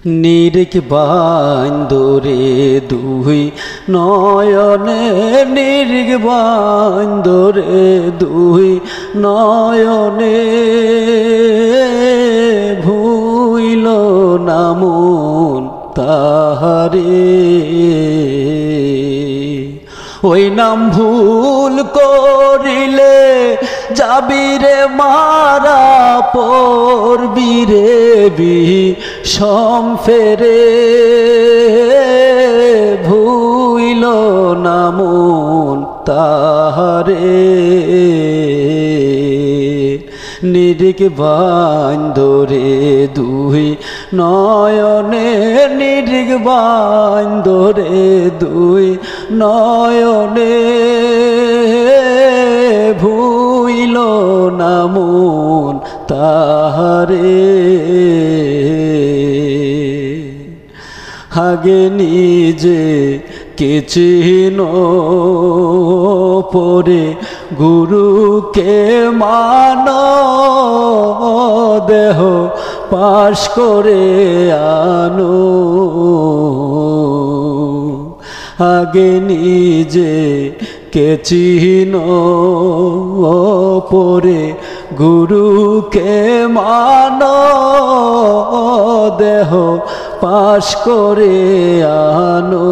নিরিখ বান্দরে দুই নয়নে নিরিখ বান্দরে দুই নয়নে ভুইল না মন তাহারে ওই নাম ভুল করিলে যাবিরে মারা পড়বিরে বিষম ফেরে ভুইল না মন তাহারে নিরিখ বান্দরে দুই নয়নে নিরিখ বান্দরে দুই নয়নে ভুইল না মন তাহারে আগে নিজে কে চিনো পরে গুরুকে মানো দেহ পাশ করে আনো আগে নিজে কে চিনো পরে গুরুকে মানো দেহ পাশ করে আনো